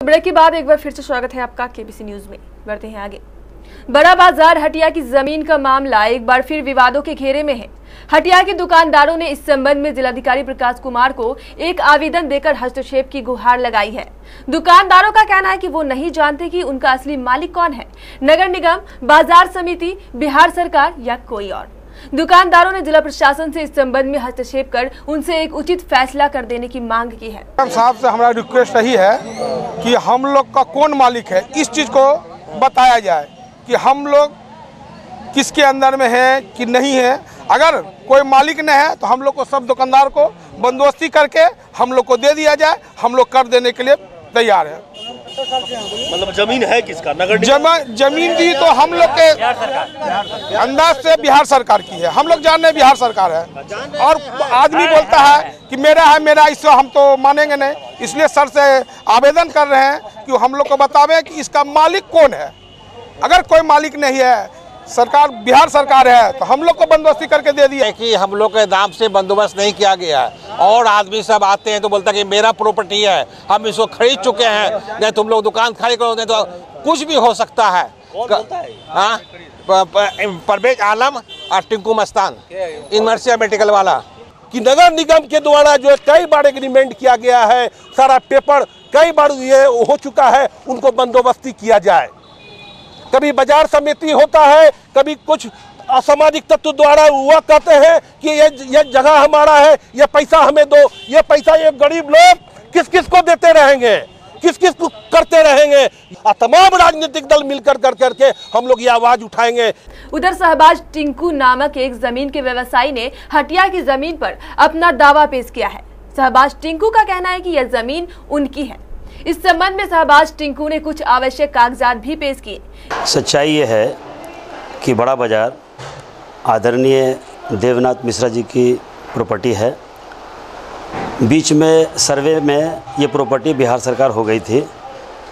Break के बाद एक बार फिर से स्वागत है आपका केबीसी न्यूज में। बढ़ते हैं आगे। बड़ा बाजार हटिया की जमीन का मामला एक बार फिर विवादों के घेरे में है। हटिया के दुकानदारों ने इस संबंध में जिलाधिकारी प्रकाश कुमार को एक आवेदन देकर हस्तक्षेप की गुहार लगाई है। दुकानदारों का कहना है कि वो नहीं जानते कि उनका असली मालिक कौन है, नगर निगम, बाजार समिति, बिहार सरकार या कोई और। दुकानदारों ने जिला प्रशासन से इस संबंध में हस्तक्षेप कर उनसे एक उचित फैसला कर देने की मांग की है। साहब से हमारा रिक्वेस्ट यही है कि हम लोग का कौन मालिक है, इस चीज को बताया जाए कि हम लोग किसके अंदर में है कि नहीं है। अगर कोई मालिक नहीं है तो हम लोग को सब दुकानदार को बंदोबस्ती करके हम लोग को दे दिया जाए, हम लोग कर देने के लिए तैयार है। मतलब जमीन है किसका? नगर जमीन दी तो हम लोग के अंदाज से बिहार सरकार की है। हम लोग जान रहे बिहार सरकार है और आदमी बोलता है कि मेरा, इससे हम तो मानेंगे नहीं। इसलिए सर से आवेदन कर रहे हैं कि हम लोग को बतावे कि इसका मालिक कौन है। अगर कोई मालिक नहीं है, सरकार बिहार सरकार है, तो हम लोग को बंदोबस्ती करके दे दिया कि हम लोग के दाम से बंदोबस्त नहीं किया गया है और आदमी सब आते हैं तो बोलता है कि मेरा प्रॉपर्टी है, हम इसको खरीद चुके हैं, नहीं तुम लोग दुकान खाली करो, नहीं तो कुछ भी हो सकता है। हाँ, परवेज आलम और टिंकू मस्तान, यूनिवर्सिटी मेडिकल वाला। कि नगर निगम के द्वारा जो कई बार एग्रीमेंट किया गया है, सारा पेपर कई बार ये हो चुका है, उनको बंदोबस्ती किया जाए। कभी बाजार समिति होता है, कभी कुछ असामाजिक तत्व द्वारा हुआ कहते हैं कि ये जगह हमारा है, ये पैसा हमें दो। ये पैसा ये गरीब लोग किस किस को देते रहेंगे, किस किस को करते रहेंगे। तमाम राजनीतिक दल मिलकर करके हम लोग ये आवाज उठाएंगे। उधर शहबाज टिंकू नामक एक जमीन के व्यवसायी ने हटिया की जमीन पर अपना दावा पेश किया है। शहबाज टिंकू का कहना है कि यह जमीन उनकी है। इस संबंध में शहबाज टिंकू ने कुछ आवश्यक कागजात भी पेश किए। सच्चाई ये है कि बड़ा बाजार आदरणीय देवनाथ मिश्रा जी की प्रॉपर्टी है। बीच में सर्वे में ये प्रॉपर्टी बिहार सरकार हो गई थी।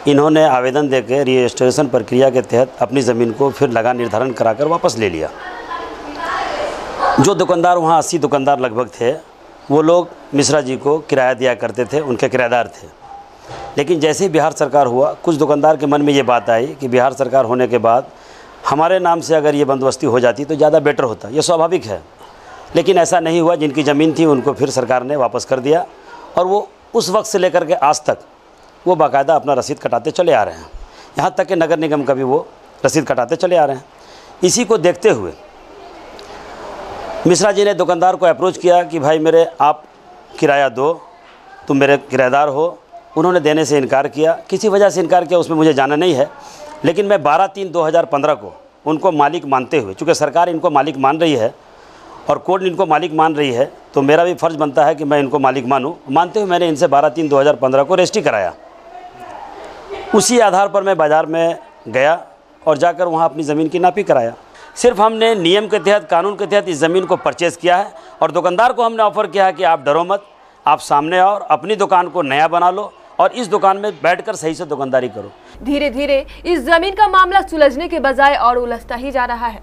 इन्होंने आवेदन देकर रजिस्ट्रेशन प्रक्रिया के तहत अपनी ज़मीन को फिर लगान निर्धारण कराकर वापस ले लिया। जो दुकानदार वहाँ 80 दुकानदार लगभग थे, वो लोग मिश्रा जी को किराया दिया करते थे, उनके किराएदार थे। लेकिन जैसे ही बिहार सरकार हुआ, कुछ दुकानदार के मन में ये बात आई कि बिहार सरकार होने के बाद हमारे नाम से अगर ये बंदोबस्ती हो जाती तो ज़्यादा बेटर होता। ये स्वाभाविक है, लेकिन ऐसा नहीं हुआ। जिनकी ज़मीन थी उनको फिर सरकार ने वापस कर दिया और वो उस वक्त से लेकर के आज तक वो बाकायदा अपना रसीद कटाते चले आ रहे हैं। यहाँ तक कि नगर निगम का भी वो रसीद कटाते चले आ रहे हैं। इसी को देखते हुए मिश्रा जी ने दुकानदार को अप्रोच किया कि भाई मेरे आप किराया दो, तुम मेरे किराएदार हो। उन्होंने देने से इनकार किया, किसी वजह से इनकार किया, उसमें मुझे जाना नहीं है। लेकिन मैं 12/3/2015 को उनको मालिक मानते हुए, चूँकि सरकार इनको मालिक मान रही है और कोर्ट इनको मालिक मान रही है, तो मेरा भी फ़र्ज़ बनता है कि मैं इनको मालिक मानूं। मानते हुए मैंने इनसे 12/3/2015 को रजिस्ट्री कराया। उसी आधार पर मैं बाज़ार में गया और जाकर वहाँ अपनी ज़मीन की नापी कराया। सिर्फ हमने नियम के तहत, कानून के तहत इस ज़मीन को परचेज़ किया है और दुकानदार को हमने ऑफ़र किया है कि आप डरो मत, आप सामने आओ, अपनी दुकान को नया बना लो और इस दुकान में बैठकर सही से दुकानदारी करो। धीरे धीरे इस जमीन का मामला सुलझने के बजाय और उलझता ही जा रहा है।